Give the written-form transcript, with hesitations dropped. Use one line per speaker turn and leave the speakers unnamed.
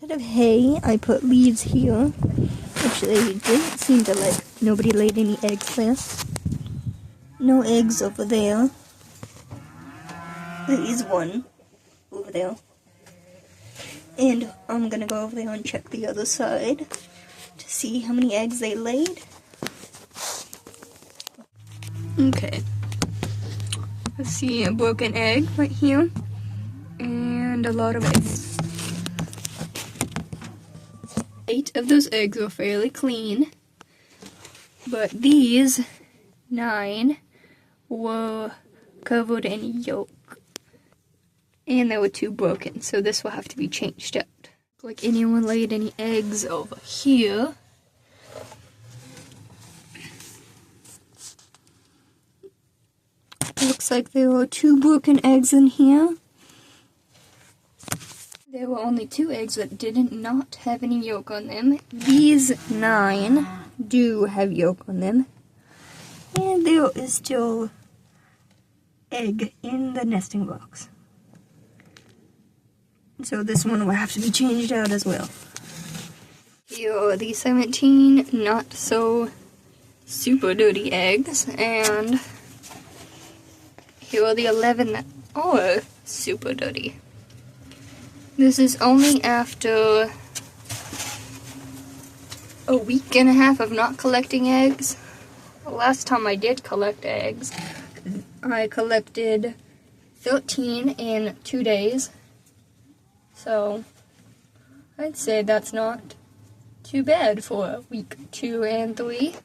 Instead of hay, I put leaves here, which they didn't seem to like. Nobody laid any eggs there. No eggs over there. There is one over there. And I'm gonna go over there and check the other side to see how many eggs they laid. Okay. I see a broken egg right here. And a lot of eggs. 8 of those eggs were fairly clean. But these 9 were covered in yolk. And there were 2 broken, so this will have to be changed out. Like anyone laid any eggs over here. Looks like there were 2 broken eggs in here. There were only 2 eggs that did not have any yolk on them. These 9 do have yolk on them. And there is still egg in the nesting box. So this one will have to be changed out as well. Here are the 17 not so super dirty eggs, and here are the 11 that are super dirty. This is only after a week and a half of not collecting eggs. The last time I did collect eggs, I collected 13 in 2 days. So, I'd say that's not too bad for week 2 and 3.